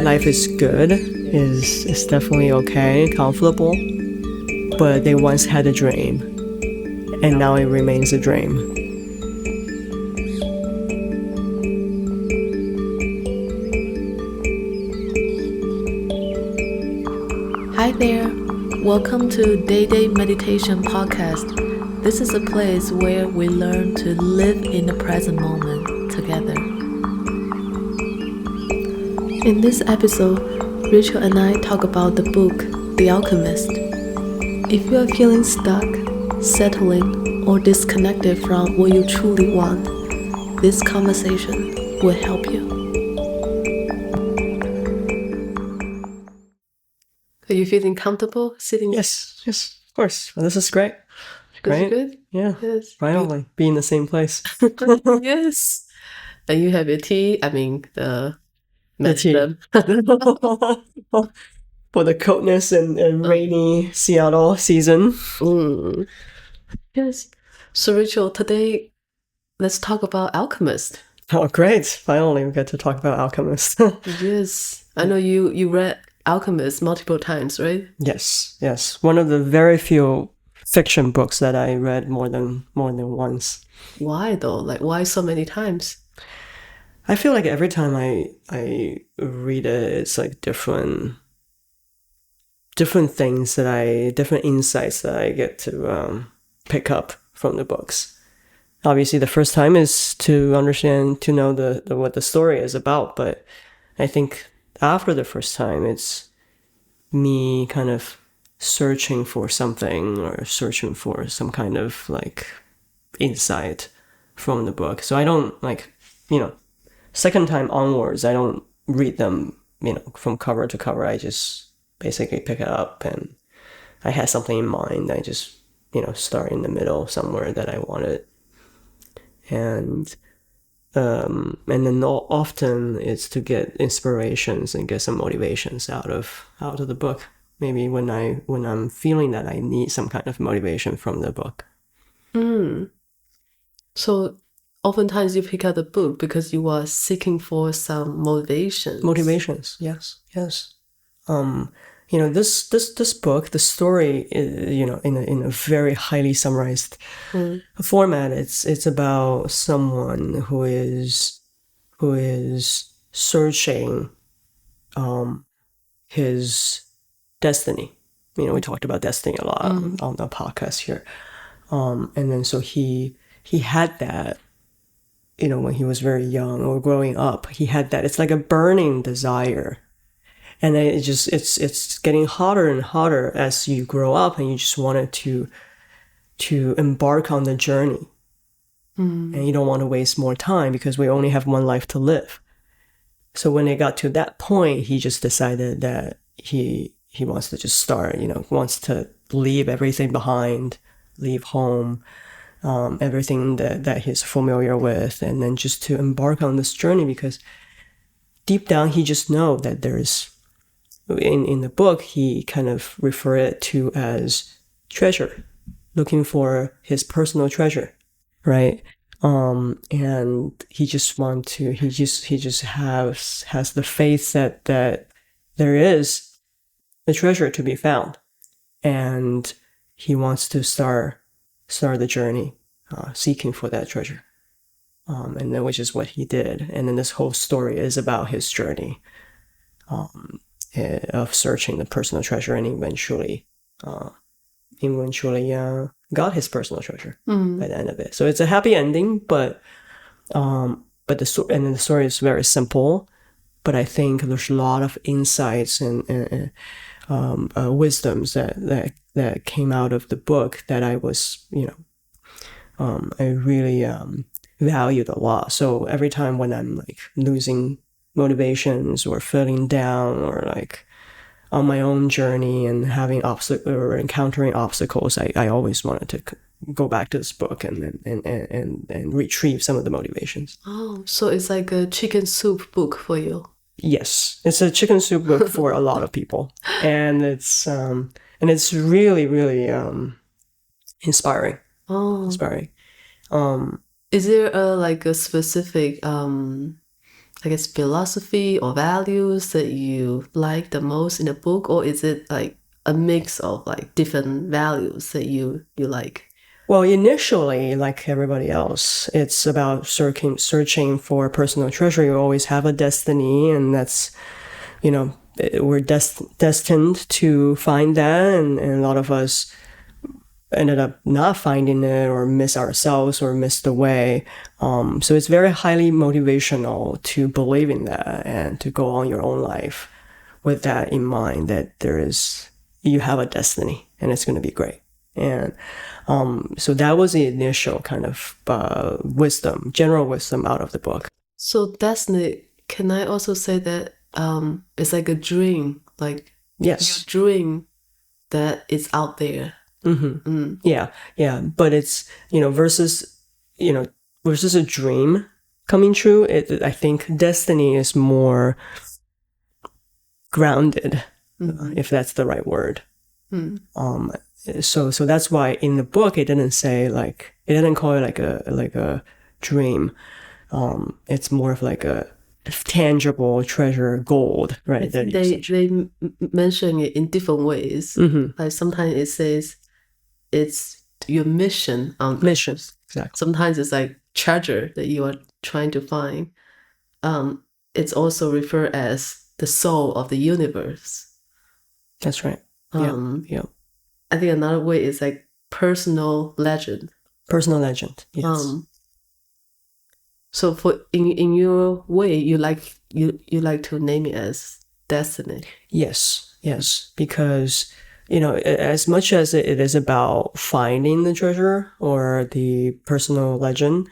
Life is good, is definitely okay, comfortable, but they once had a dream, and now it remains a dream. Hi there, welcome to Day Day Meditation Podcast. This is a place where we learn to live in the present moment together. In this episode, Rachel and I talk about the book, The Alchemist. If you are feeling stuck, settling, or disconnected from what you truly want, this conversation will help you. Are you feeling comfortable sitting? Yes, of course. Well, this is great. Great. Good? Yeah, yes. Finally, be in the same place. Yes. And you have your tea, the tea. For the coldness and rainy Seattle season. Yes. So Rachel, today let's talk about Alchemist. Oh, great. Finally, we get to talk about Alchemist. Yes. I know you read Alchemist multiple times, right? Yes. One of the very few fiction books that I read more than once. Why though? Like, why so many times? I feel like every time I read it, it's like different things different insights that I get to pick up from the books. Obviously, the first time is to understand, to know what the story is about, but I think after the first time, it's me kind of searching for something or searching for some kind of like insight from the book. So I don't second time onwards, I don't read them, from cover to cover. I just basically pick it up and I had something in mind. I just, start in the middle somewhere that I wanted. And then often it's to get inspirations and get some motivations out of the book. Maybe when I'm feeling that I need some kind of motivation from the book. So oftentimes you pick up the book because you are seeking for some motivations. Motivations, yes. This book, the story, in a very highly summarized format, it's about someone who is searching his destiny. We talked about destiny a lot on the podcast here. And then so he had that, when he was very young or growing up, he had that. It's like a burning desire. And then it's getting hotter and hotter as you grow up, and you just wanted to embark on the journey. And you don't want to waste more time because we only have one life to live. So when it got to that point, he just decided that he wants to just start, wants to leave everything behind, leave home, everything that he's familiar with, and then just to embark on this journey, because deep down he just know that there's, in the book, he kind of refer it to as treasure, looking for his personal treasure, right? And he just has the faith that there is a treasure to be found, and he wants to start the journey, seeking for that treasure, and then which is what he did. And then this whole story is about his journey of searching the personal treasure, and eventually got his personal treasure by the end of it. So it's a happy ending, but the story is very simple. But I think there's a lot of insights and wisdoms that came out of the book that I was, I really valued a lot. So every time when I'm like losing motivations or feeling down or like on my own journey and having encountering obstacles, I always wanted to go back to this book and retrieve some of the motivations. Oh, so it's like a chicken soup book for you. Yes, it's a chicken soup book for a lot of people, and it's really, really inspiring. Oh, inspiring. Is there a specific I guess philosophy or values that you like the most in the book, or is it like a mix of like different values that you like? Well, initially, like everybody else, it's about searching for personal treasure. You always have a destiny, and that's, we're destined to find that, and a lot of us ended up not finding it or miss ourselves or miss the way. So it's very highly motivational to believe in that and to go on your own life with that in mind, that you have a destiny and it's going to be great. And so that was the initial kind of general wisdom out of the book. So destiny, can I also say that it's like a dream, like yes, your dream that is out there. Yeah. But it's, versus a dream coming true. I think destiny is more grounded, if that's the right word. So that's why in the book it didn't call it like a dream. It's more of like a tangible treasure, gold, right? They mention it in different ways. Like sometimes it says it's your mission. Mission, exactly. Sometimes it's like treasure that you are trying to find. It's also referred as the soul of the universe. That's right. Yeah. I think another way is like personal legend. Personal legend. Yes. So in your way, you like to name it as destiny. Yes, because as much as it is about finding the treasure or the personal legend,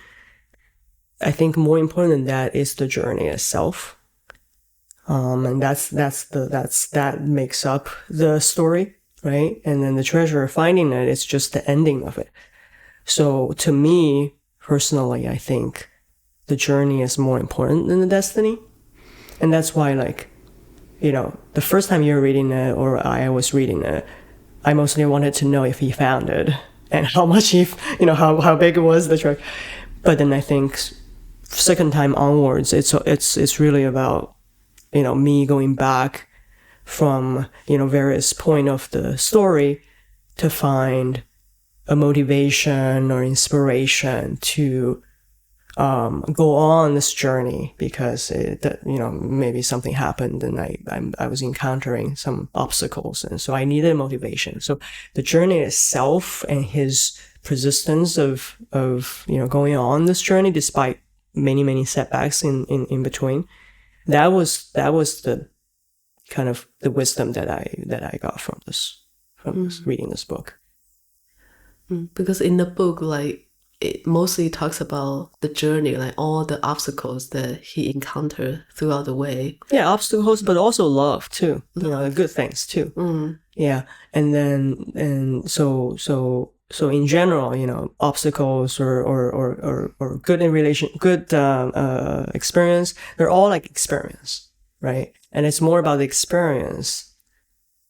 I think more important than that is the journey itself. And that makes up the story, right? And then the treasure, finding it, is just the ending of it. So to me personally, I think the journey is more important than the destiny. And that's why, the first time you were reading it or I was reading it, I mostly wanted to know if he found it and how much how big it was, the treasure. But then I think second time onwards, it's really about, me going back from, various point of the story to find a motivation or inspiration to go on this journey, because maybe something happened and I was encountering some obstacles, and so I needed motivation. So the journey itself and his persistence of going on this journey despite many setbacks in between, that was the kind of the wisdom that I got from this reading this book. Because in the book, it mostly talks about the journey, like all the obstacles that he encountered throughout the way. Yeah, obstacles, but also love too. The good things too. Yeah, so in general, obstacles or good experience, they're all like experience, right? And it's more about the experience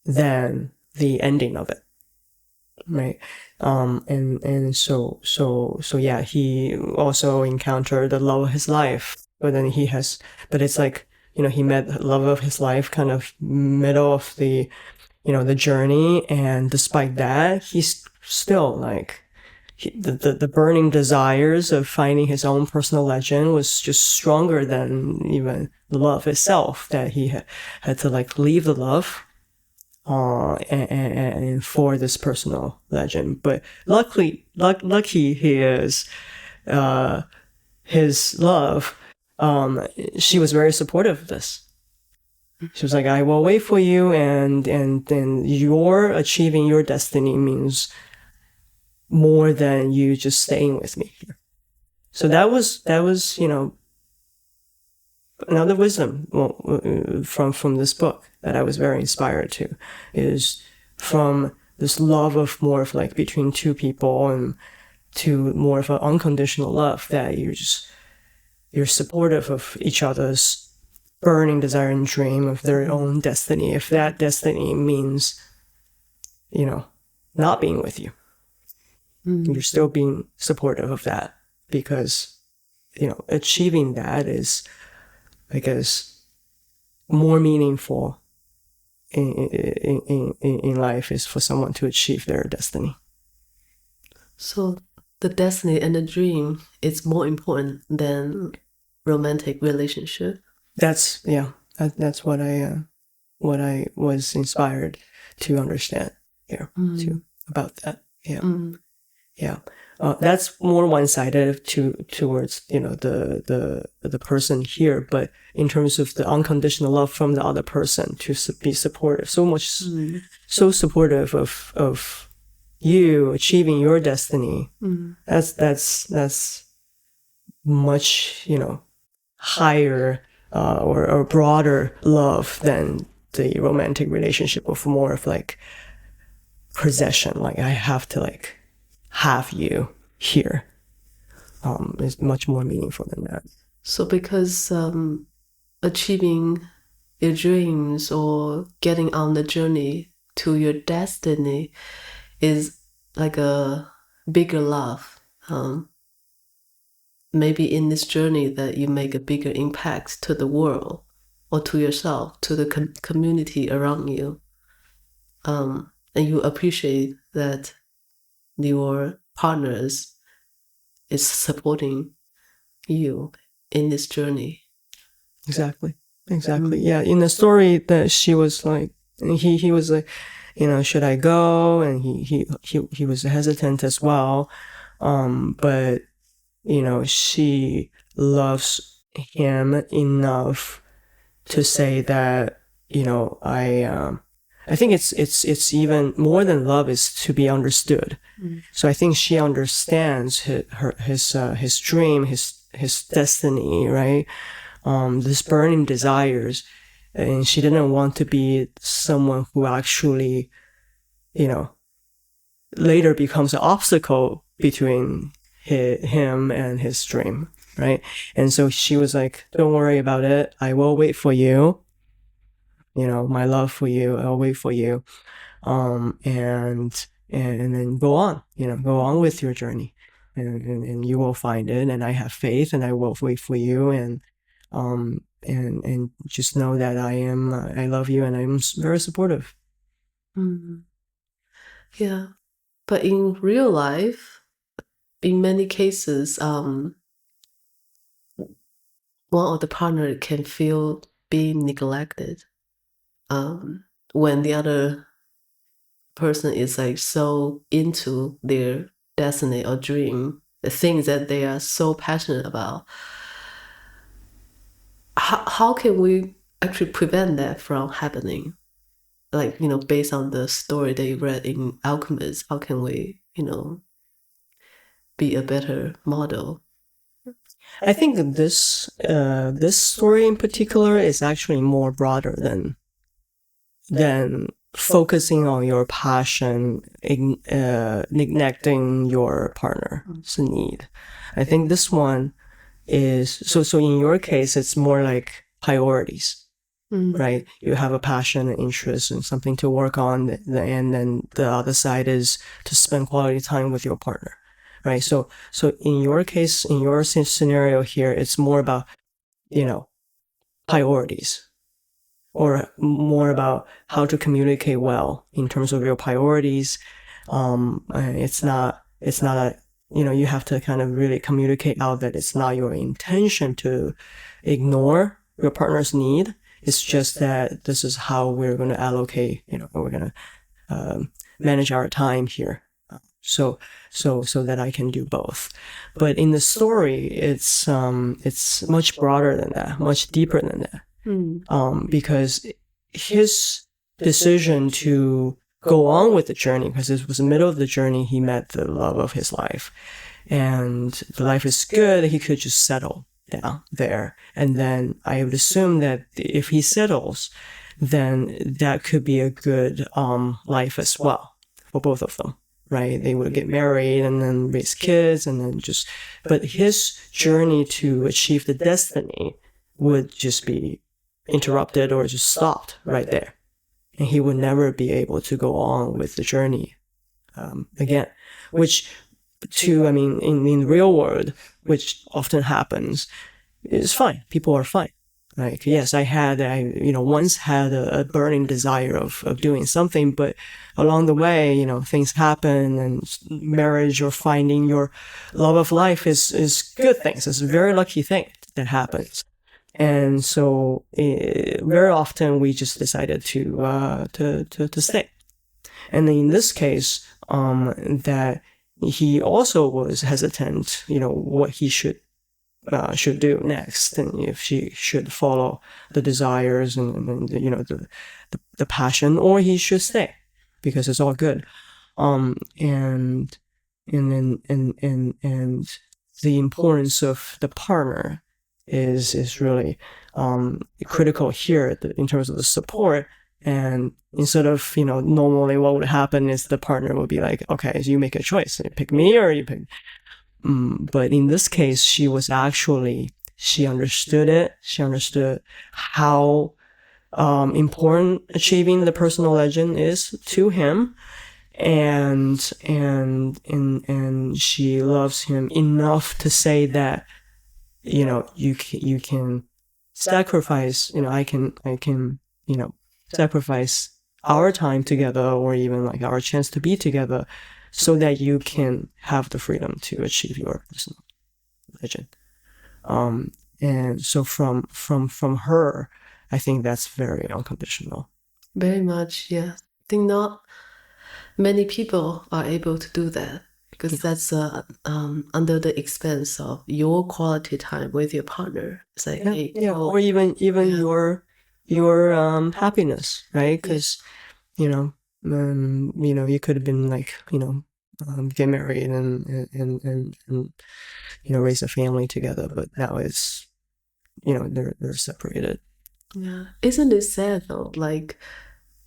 than the ending of it, right? And so yeah, he also encountered the love of his life, but it's like, he met the love of his life kind of middle of the journey, and despite that, he's still the burning desires of finding his own personal legend was just stronger than even love itself, that he had to leave the love and for this personal legend. But lucky he is, his love, she was very supportive of this. She was like, I will wait for you, and your achieving your destiny means more than you just staying with me here. So that was another wisdom from this book that I was very inspired to, is from this love of more of between two people, and to more of an unconditional love, that you're supportive of each other's burning desire and dream of their own destiny, if that destiny means not being with you. You're still being supportive of that because, achieving that is, I guess, more meaningful in life is for someone to achieve their destiny. So the destiny and the dream is more important than romantic relationship. That's what I was inspired to understand here too about that. That's more one-sided towards the person here, but in terms of the unconditional love from the other person to be supportive, so supportive of you achieving your destiny. That's much higher or broader love than the romantic relationship of more of like possession. Like I have to like have you here. Is much more meaningful than that. So because achieving your dreams or getting on the journey to your destiny is like a bigger love. Maybe in this journey that you make a bigger impact to the world or to yourself, to the community around you. And you appreciate that your partners is supporting you in this journey. Exactly. Yeah, in the story that she was like, he was like, should I go? And he was hesitant as well. But she loves him enough to say that, I think it's even more than love is to be understood. So I think she understands his dream, his destiny, right? This burning desires, and she didn't want to be someone who actually, later becomes an obstacle between him and his dream, right? And so she was like, don't worry about it. I will wait for you. My love for you, I'll wait for you. And then go on with your journey, and you will find it. And I have faith, and I will wait for you. And just know that I love you, and I'm very supportive. Yeah, but in real life, in many cases, one of the partner can feel being neglected when the other person is like so into their destiny or dream, the things that they are so passionate about. How can we actually prevent that from happening? Like, based on the story that you read in Alchemist, how can we, be a better model? I think that this story in particular is actually more broader than focusing on your passion, neglecting your partner's need. I think this one is so in your case it's more like priorities, right? You have a passion and interest and something to work on, and then the other side is to spend quality time with your partner, right? So in your case, in your scenario here, it's more about priorities, or more about how to communicate well in terms of your priorities. It's not a, you have to kind of really communicate out that it's not your intention to ignore your partner's need. It's just that this is how we're going to allocate, we're going to manage our time here. So that I can do both. But in the story, it's much broader than that, much deeper than that. Because his decision to go on with the journey, because it was the middle of the journey, he met the love of his life, and the life is good, he could just settle down there. And then I would assume that if he settles, then that could be a good life as well for both of them, right? They would get married and then raise kids, and then but his journey to achieve the destiny would just be interrupted or just stopped right there. And he would never be able to go on with the journey again, which in the real world, which often happens, is fine. People are fine. Like, yes, I once had a burning desire of doing something, but along the way, things happen, and marriage or finding your love of life is good things. It's a very lucky thing that happens. And so very often we just decided to stay. And in this case, that he also was hesitant, what he should do next, and if she should follow the desires and the passion, or he should stay because it's all good. And the importance of the partner is really critical here in terms of the support. And instead of, normally what would happen is the partner would be like, okay, so you make a choice, you pick me or you pick. But in this case, she understood it. She understood how important achieving the personal legend is to him, and she loves him enough to say that, you can sacrifice, I can sacrifice our time together, or even like our chance to be together, so that you can have the freedom to achieve your personal legend. And so from her, I think that's very unconditional. Very much, yeah. I think not many people are able to do that, because that's under the expense of your quality time with your partner. It's like, or even your happiness, right? Because you could have been like, get married and raise a family together, but now it's, they're separated. Yeah. Isn't it sad though? Like,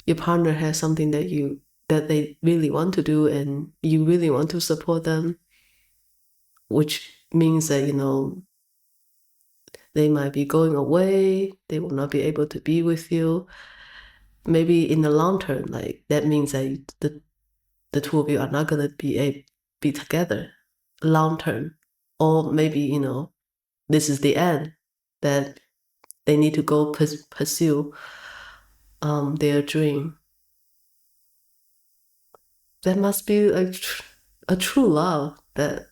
your partner has something that they really want to do, and you really want to support them, which means that, they might be going away, they will not be able to be with you. Maybe in the long term, like, that means that the two of you are not gonna be together long term. Or maybe, this is the end, that they need to go pursue their dream. That must be a true love, that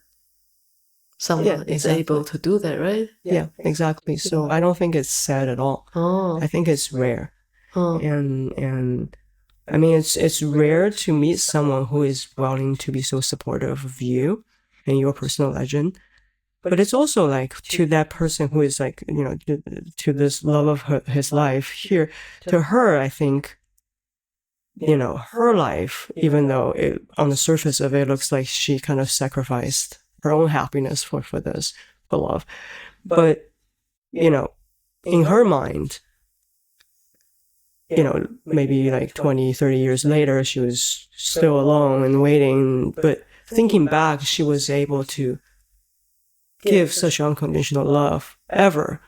someone is able to do that, right? Yeah, exactly. So I don't think it's sad at all. I think it's rare. And I mean, it's rare to meet someone who is willing to be so supportive of you and your personal legend. But it's also like, to that person who is like, to this love of his life here, to her, I think, her life, even though on the surface of it looks like she kind of sacrificed her own happiness for love. But, in her mind, maybe like 20, 30 years later, she was still alone and waiting. But thinking back, she was able to give such unconditional love ever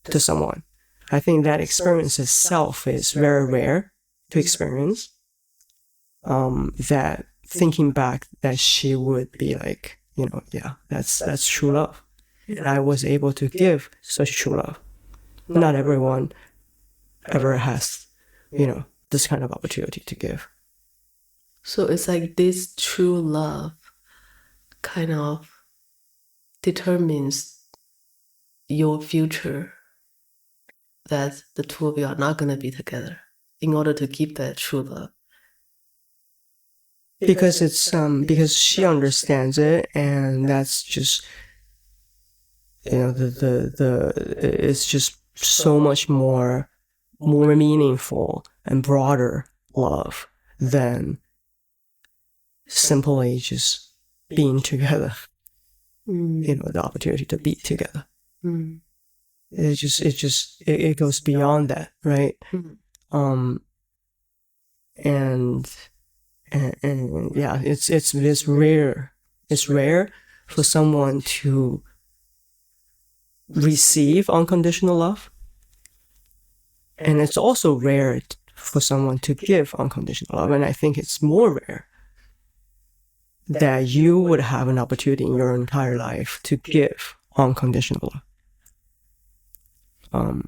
to someone. I think that experience itself is very rare to experience. That thinking back, that she would be like, yeah, that's true love. And I was able to give such true love. Not everyone ever has, this kind of opportunity to give. So it's like this true love kind of determines your future, that the two of you are not going to be together, in order to keep that true love. Because it's because she understands it, and that's just, it's just so much more meaningful and broader love than simply just being together. The opportunity to be together. It goes beyond that, right? And yeah, it's rare. It's rare for someone to receive unconditional love, and it's also rare for someone to give unconditional love. And I think it's more rare that you would have an opportunity in your entire life to give unconditional love.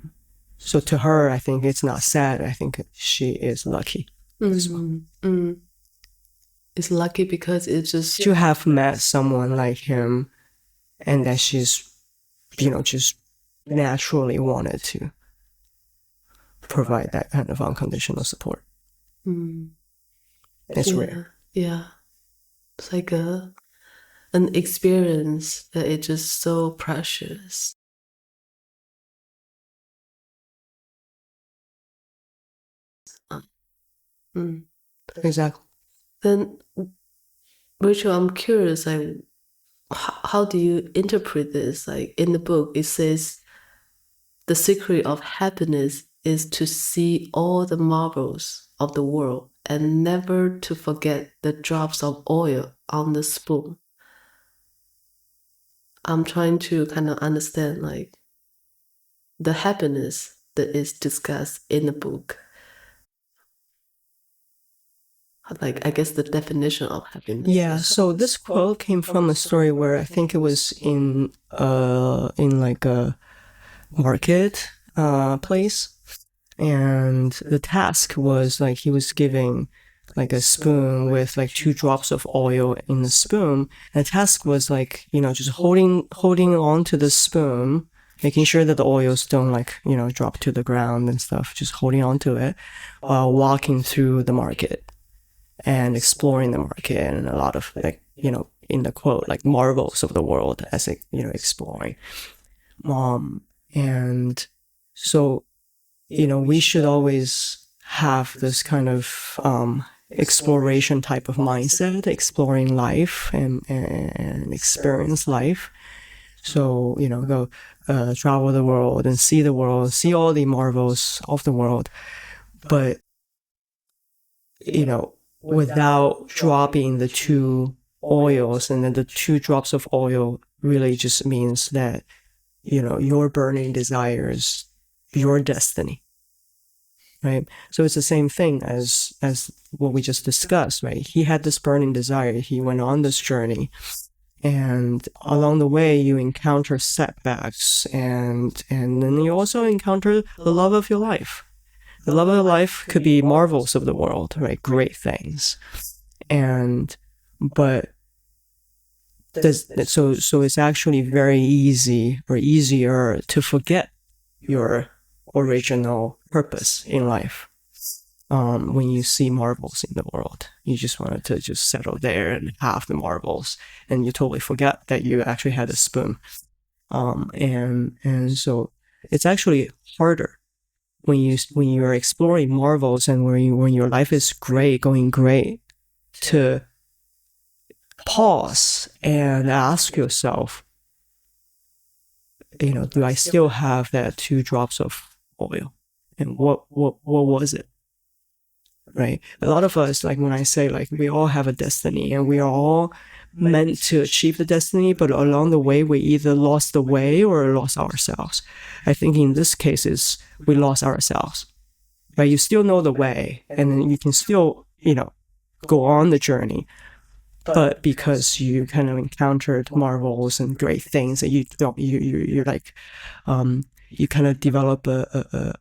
So to her, I think it's not sad. I think she is lucky. It's lucky because it's just to have met someone like him, and that she's, just naturally wanted to provide that kind of unconditional support. It's rare. Yeah. It's like an experience that is just so precious. Exactly. Then, Rachel, I'm curious, like, how do you interpret this? Like, in the book, it says the secret of happiness is to see all the marvels of the world and never to forget the drops of oil on the spoon. I'm trying to kind of understand, like, the happiness that is discussed in the book. Like, I guess the definition of happiness. Yeah, so this quote came from a story where I think it was in like a market place, and the task was like he was giving like a spoon with like 2 drops of oil in the spoon. And the task was like, just holding on to the spoon, making sure that the oils don't like, drop to the ground and stuff, just holding on to it while walking through the market and exploring the market, and a lot of like, in the quote, like marvels of the world as it, exploring. And so, we should always have this kind of exploration type of mindset, exploring life and experience life. So, go travel the world and see the world, see all the marvels of the world. But, without dropping the 2 oils, and then the 2 drops of oil really just means that, your burning desires, your destiny, right? So it's the same thing as what we just discussed, right? He had this burning desire. He went on this journey, and along the way you encounter setbacks, and then you also encounter the love of your life. The love of your life could be marvels of the world, right? Great things. But so it's actually very easy, or easier, to forget your original purpose in life. When you see marvels in the world, you just wanted to just settle there and have the marvels, and you totally forget that you actually had a spoon. And so it's actually harder when you're exploring marvels, and when your life is going great, to pause and ask yourself, do I still have that 2 drops of oil? And what was it? Right? A lot of us, like when I say, like, we all have a destiny, and we are all meant to achieve the destiny, but along the way we either lost the way or lost ourselves. I think in this case is we lost ourselves. Right? You still know the way, and then you can still, go on the journey. But because you kind of encountered marvels and great things that you're like, you kind of develop a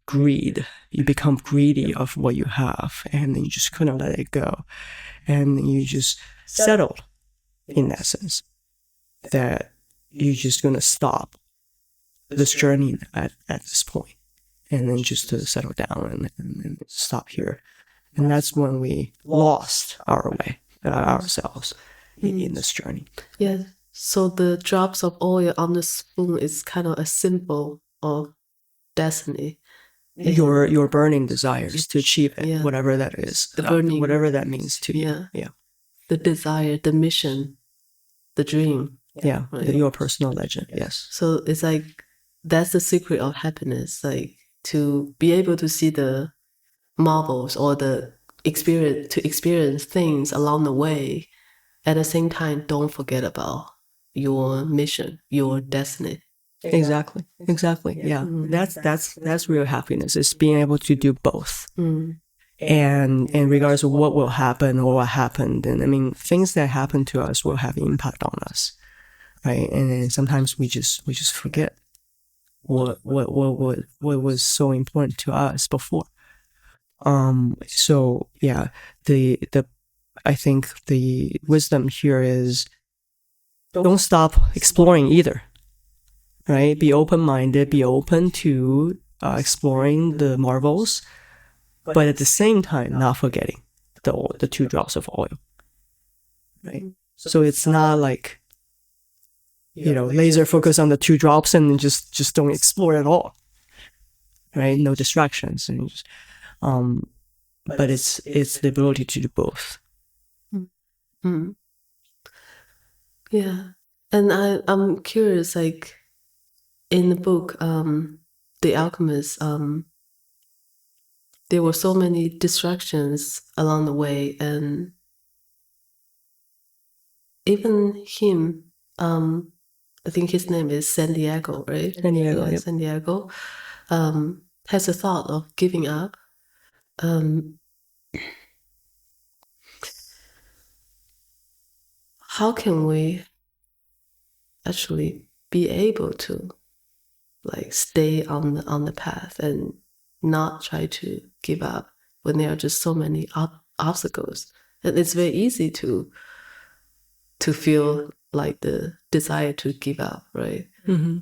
greed. You become greedy of what you have, and then you just couldn't let it go. And you just settled, in that sense, that you're just going to stop this journey at this point, and then just to settle down and stop here. And that's when we lost our way, ourselves in this journey. Yeah. So the drops of oil on the spoon is kind of a symbol of destiny. Your burning desires to achieve it, Yeah. whatever that is, The burning, whatever that means to you. Yeah. Yeah. The desire, the mission, the dream. Yeah. Right. Your personal legend. Yes. So it's like, that's the secret of happiness, like to be able to see the marvels or the experience things along the way. At the same time, don't forget about your mission, your destiny. Exactly. Yeah. That's real happiness, is being able to do both. and regardless of what will happen or what happened, and I mean, things that happen to us will have impact on us, right? And then sometimes we just forget what was so important to us before. So yeah, the I think the wisdom here is don't stop exploring either, right? Be open-minded, be open to exploring the marvels, but at the same time, not forgetting the 2 drops of oil, right? So it's not like, laser focus on the 2 drops and just don't explore at all, right? No distractions, and just, but it's the ability to do both. Mm. Yeah, and I'm curious, like in the book, The Alchemist, there were so many distractions along the way, and even him, I think his name is San Diego, right? San Diego, yeah, yep. San Diego, has a thought of giving up. How can we actually be able to like stay on the path and not try to give up when there are just so many obstacles? And it's very easy to feel like the desire to give up, right? Mm-hmm.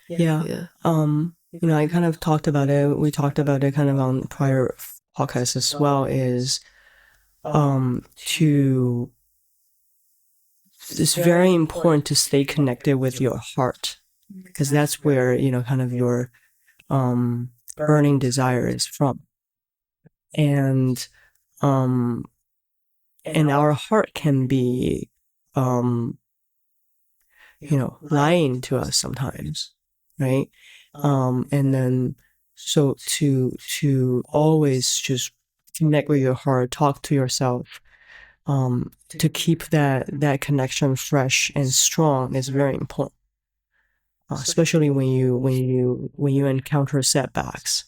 Yeah. I kind of talked about it. We talked about it kind of on prior podcasts as well, is to it's very important to stay connected with your heart, because that's where, kind of your burning desire is from. And our heart can be lying to us sometimes, right? And then so to always just connect with your heart, talk to yourself, to keep that connection fresh and strong is very important, especially when you encounter setbacks,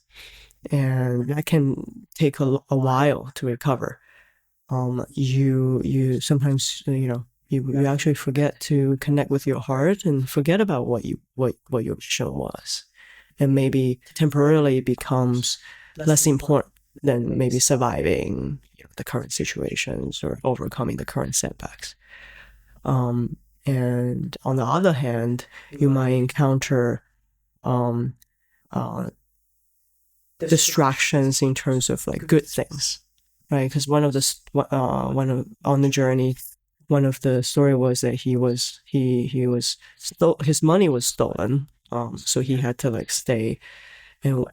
and that can take a while to recover. You sometimes you actually forget to connect with your heart and forget about what your mission was, and maybe temporarily becomes less important than maybe surviving the current situations or overcoming the current setbacks. And on the other hand, you might encounter um, uh, distractions in terms of like good things, right? Because one of on the journey, one of the story was that his money was stolen, so he had to like stay and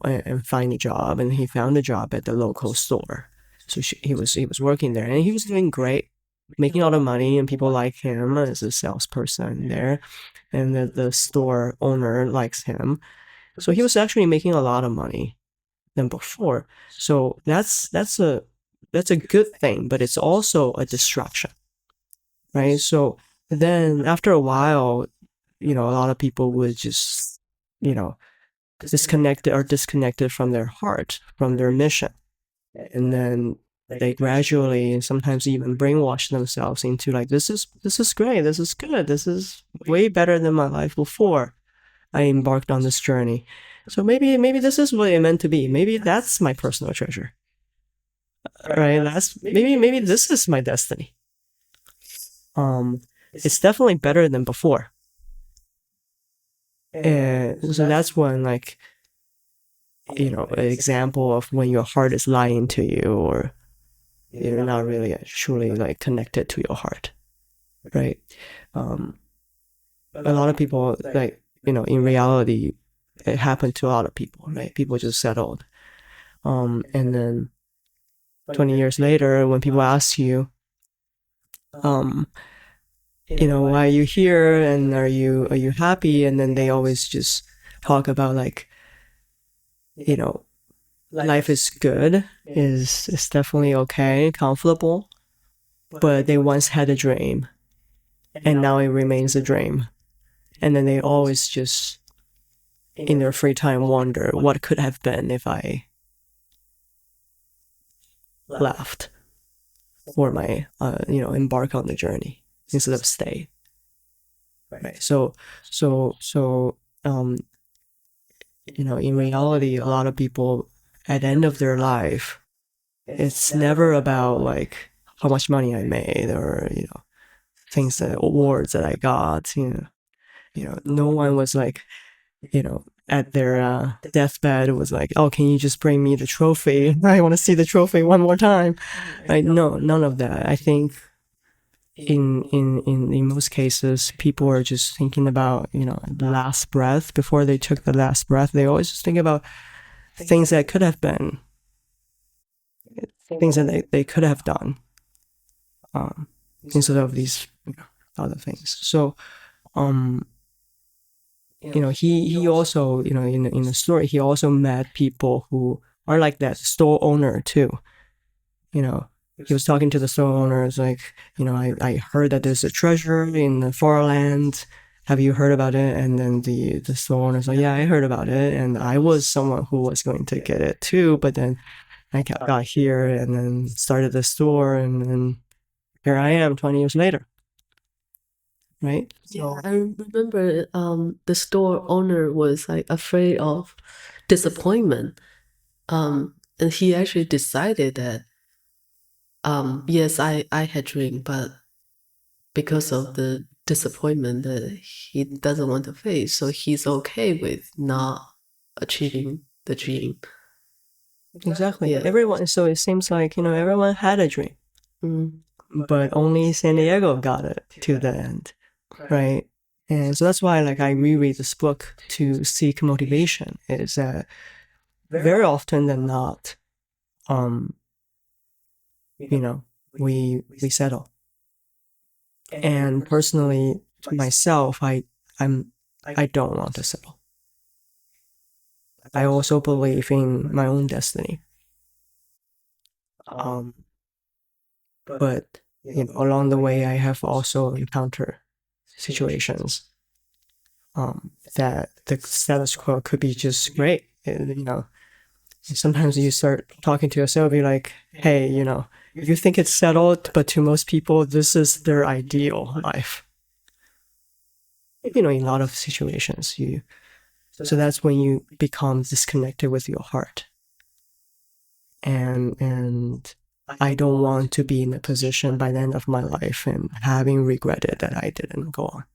find a job, and he found a job at the local store. So he was working there, and he was doing great, making a lot of money, and people like him as a salesperson there, and the store owner likes him. So he was actually making a lot of money than before. So that's a good thing, but it's also a distraction, right? So then after a while, a lot of people would just, disconnected from their heart, from their mission. And then they gradually and sometimes even brainwash themselves into like, this is great, this is good, this is way better than my life before I embarked on this journey. So maybe this is what it meant to be. Maybe that's my personal treasure. Right? That's maybe this is my destiny. It's definitely better than before. And so that's one, like, an example of when your heart is lying to you, or you're not really truly like connected to your heart, right? A lot of people, like, in reality, it happened to a lot of people, right? People just settled. And then 20 years later, when people ask you, why are you here, and are you happy? And then they always just talk about like, life is good, is definitely okay, comfortable, but they once had a dream, and now it remains a dream. And then they always just, in their free time, wonder what could have been if I left for my, embark on the journey instead of stay. Right. So, in reality, a lot of people at the end of their life, it's never about like how much money I made or, things that awards that I got, no one was like, at their deathbed was like, oh, can you just bring me the trophy? I want to see the trophy one more time. Right? No, none of that. I think in most cases, people are just thinking about, the last breath before they took the last breath. They always just think about things that could have been, things that they could have done, instead of these other things. So, he also, in the story, he also met people who are like that store owner too. He was talking to the store owners like, I heard that there's a treasure in the far land. Have you heard about it? And then the store owner's like, yeah, I heard about it. And I was someone who was going to get it too. But then I got here and then started the store. And then here I am 20 years later. Right? Yeah, I remember the store owner was like afraid of disappointment. And he actually decided that yes, I had dreamed, but because of the disappointment that he doesn't want to face, so he's okay with not achieving the dream. Exactly. Yeah. Everyone. So it seems like, everyone had a dream, but only San Diego got it to the end. Right. And so that's why, like, I reread this book to seek motivation. Is that very often than not, we settle. And personally, myself, I don't want to settle. I also believe in my own destiny. But along the way, I have also encountered situations that the status quo could be just great. Sometimes you start talking to yourself, you're like, hey, you think it's settled, but to most people, this is their ideal life. In a lot of situations, so that's when you become disconnected with your heart. And I don't want to be in a position by the end of my life and having regretted that I didn't go on.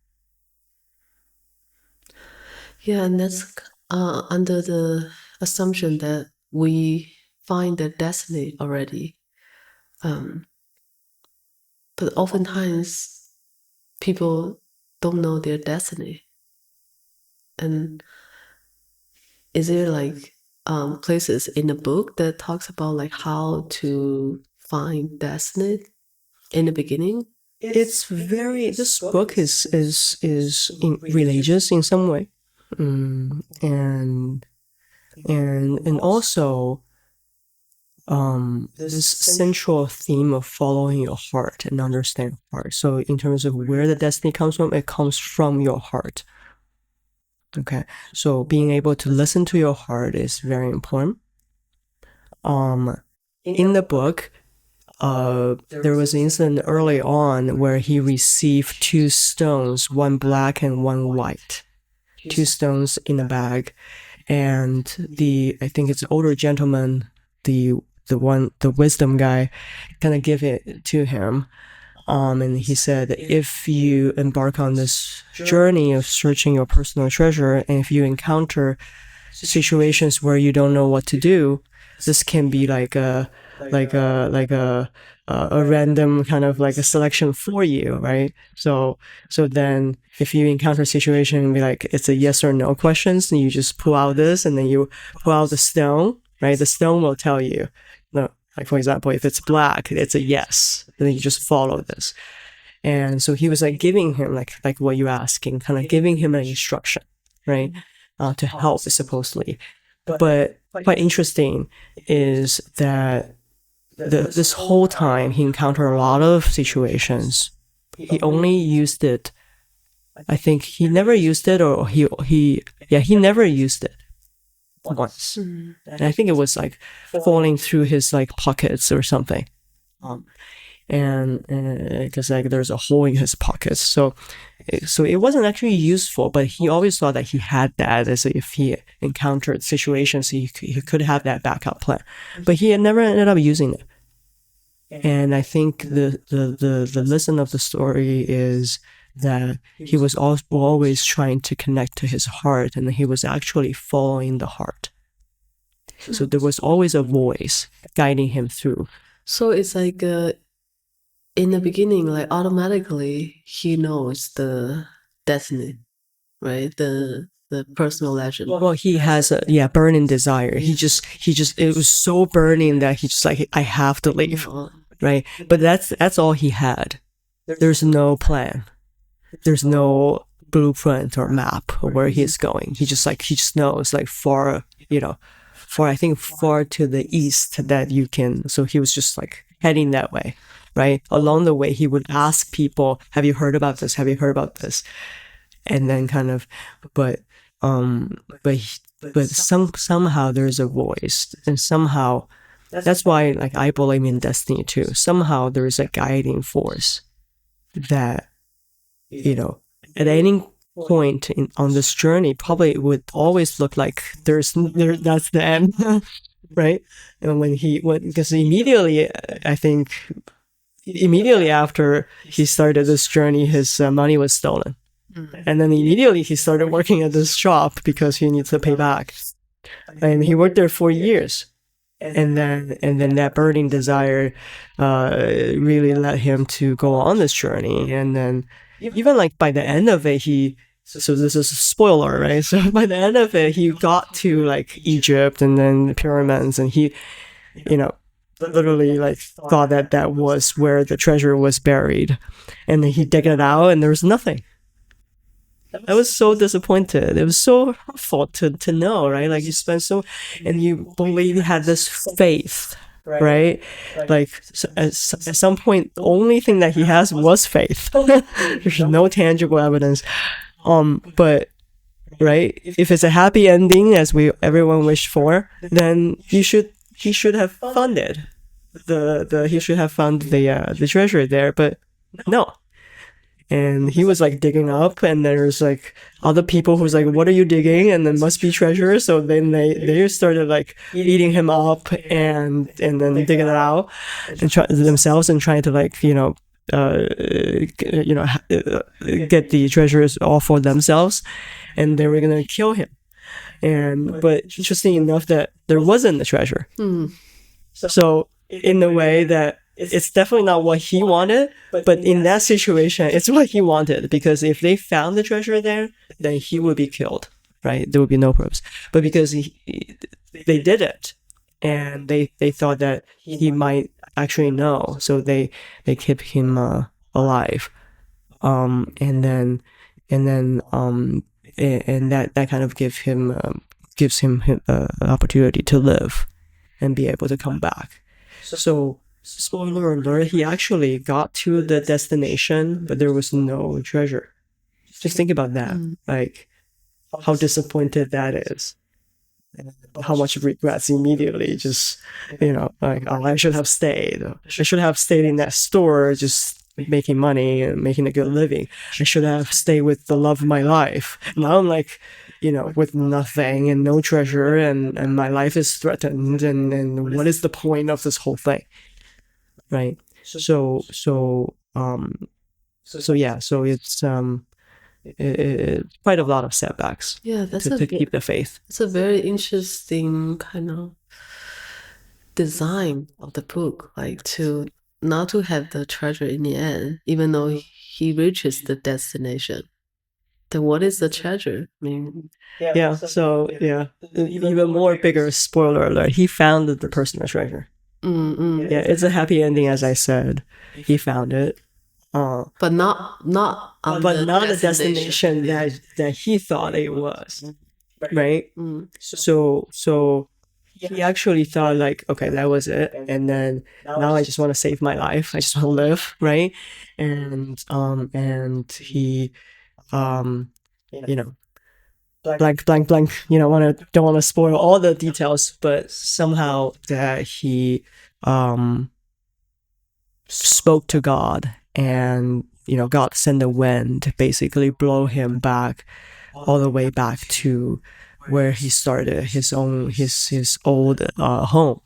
Yeah, and that's under the assumption that we find the destiny already. But oftentimes people don't know their destiny. And is there like places in the book that talks about like how to find destiny in the beginning? It's this book is religious in some way, and also this central theme of following your heart and understanding your heart. So in terms of where the destiny comes from, it comes from your heart. Okay, so being able to listen to your heart is very important. In the book, there was an incident early on where he received 2 stones, one black and one white, 2 stones in a bag, and I think it's the older gentleman, the wisdom guy, kind of give it to him. And he said, if you embark on this journey of searching your personal treasure, and if you encounter situations where you don't know what to do, this can be like a random kind of like a selection for you, right? So then if you encounter a situation and be like, it's a yes or no questions, and you just pull out this and then you pull out the stone, right? The stone will tell you, no, like for example, if it's black, it's a yes. Then you just follow this. And so he was like giving him like what you're asking, kind of giving him an instruction, right? To help supposedly. But quite interesting is that this whole time he encountered a lot of situations. He only used it. I think he never used it, or he never used it. once. And I think it was like falling through his like pockets or something. And because like there's a hole in his pockets, so it wasn't actually useful, but he always thought that he had that, as if he encountered situations he could have that backup plan, but he had never ended up using it. And I think the lesson of the story is that he was always trying to connect to his heart, and he was actually following the heart. So there was always a voice guiding him through. So it's like in the beginning, like automatically he knows the destiny, right? The personal legend. Well, he has a burning desire. He just it was so burning that he just like, I have to leave, right? But that's all he had. There's no plan. There's no blueprint or map of where he's going. He just knows like far to the east that you can. So he was just like heading that way, right? Along the way, he would ask people, "Have you heard about this? Have you heard about this?" And then kind of, but somehow there's a voice, and somehow that's why like I believe in destiny too. Somehow there is a guiding force that, at any point on this journey, probably it would always look like that's the end, right? And because immediately, I think immediately after he started this journey, his money was stolen. And then immediately he started working at this shop because he needs to pay back. And he worked there for years. And then that burning desire really led him to go on this journey. And then even like by the end of it, so this is a spoiler, right? So by the end of it, he got to like Egypt and then the pyramids, and he, literally like thought that was where the treasure was buried. And then he dug it out and there was nothing. I was so disappointed. It was so hurtful to know, right? Like you spent and you believe you had this faith, right? Like at some point, the only thing that he has was faith. There's no tangible evidence. But right, if it's a happy ending as everyone wished for, then he should have funded he should have found the treasure there, but no. And he was like digging up, and there's like other people who's like, "What are you digging?" And then must be treasure. So then they started like eating him up and then digging it out and themselves and trying to like get the treasures all for themselves, and they were gonna kill him. But interesting enough that there wasn't the treasure. So in a way that it's definitely not what he wanted, but in that situation, it's what he wanted, because if they found the treasure there, then he would be killed, right? There would be no purpose. But because they did it, and they thought that he might actually know, so they kept him alive, and that kind of gives him an opportunity to live and be able to come back. So spoiler alert, he actually got to the destination, but there was no treasure. Just think about that. Like how disappointed that is. How much regrets immediately. Just, like, oh, I should have stayed. I should have stayed in that store just making money and making a good living. I should have stayed with the love of my life. Now I'm like, with nothing and no treasure, and my life is threatened, and what is the point of this whole thing? Right. So it's quite a lot of setbacks. Yeah, that's to keep the faith. It's a very interesting kind of design of the book, like to not to have the treasure in the end, even though he reaches the destination. Then what is the treasure? I mean, even more bigger spoiler alert. He found the personal treasure. Yeah, it's a happy ending, as I said. He found it, but not the destination that he thought it was, right? So he actually thought like, okay, that was it, and then now I just want to save my life. I just want to live, right? And he blank blank blank, don't want to spoil all the details, but somehow that he spoke to God, and God sent the wind to basically blow him back all the way back to where he started his old home.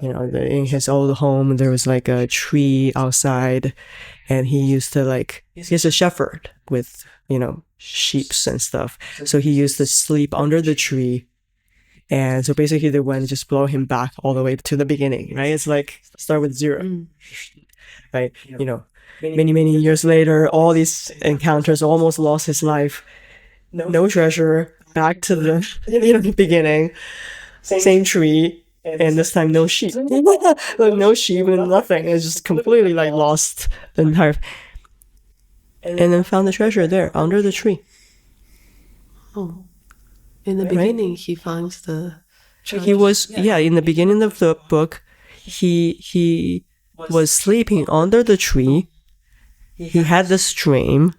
In his old home there was like a tree outside, and he used to he's a shepherd with sheep and stuff, so he used to sleep under the tree. And so basically the wind just blow him back all the way to the beginning, right? It's like start with zero, right? Many years later, all these encounters, almost lost his life, no treasure, back to the beginning, same tree, and this time no sheep. No sheep and nothing. It's just completely lost the entire, and then found the treasure there under the tree. Oh, in the beginning, he finds the treasure. He was in the beginning of the book, he was sleeping under the tree. He had this dream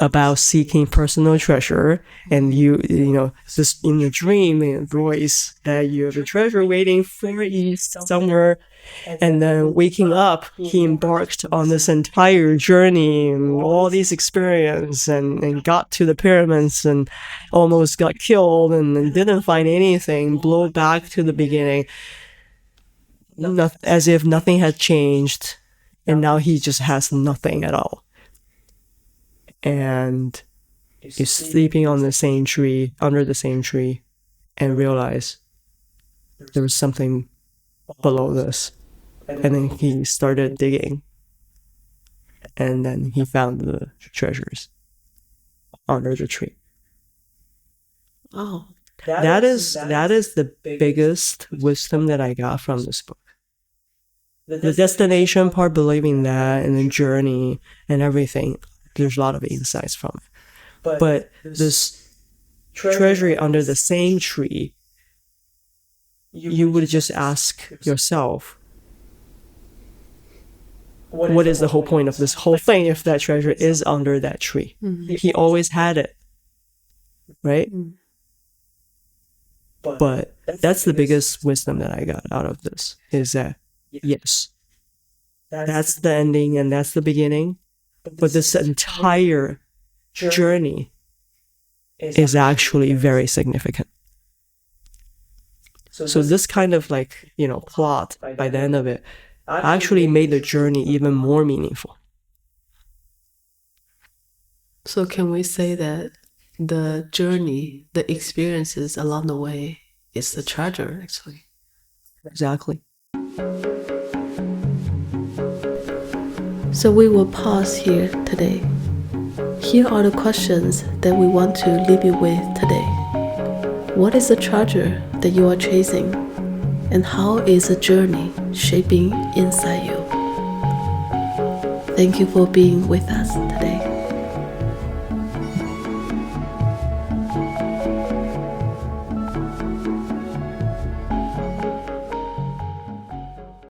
about seeking personal treasure, and just in the dream, in voice that you have a treasure waiting for you somewhere. And then waking up, he embarked on this entire journey and all these experiences, and got to the pyramids and almost got killed, and didn't find anything, blew back to the beginning, as if nothing had changed, and now he just has nothing at all. And is sleeping on the same tree, under the same tree, and realize there was something below this. And then he started digging, and then he found the treasures under the tree. Oh, that is the biggest wisdom that I got from this book. The destination part, believing that, and the journey and everything, there's a lot of insights from it. But this treasury under the same tree, you would just ask yourself, what is the whole point of this whole thing if that treasure is under that tree? Mm-hmm. He always had it, right? Mm-hmm. But that's the biggest wisdom that I got out of this, is that, yes, that's the ending and that's the beginning, but this entire journey is actually very significant. So this kind of plot, by the end of it, actually made the journey even more meaningful. So can we say that the journey, the experiences along the way, is the treasure, actually? Exactly. So we will pause here today. Here are the questions that we want to leave you with today. What is the treasure that you are chasing? And how is the journey shaping inside you? Thank you for being with us today.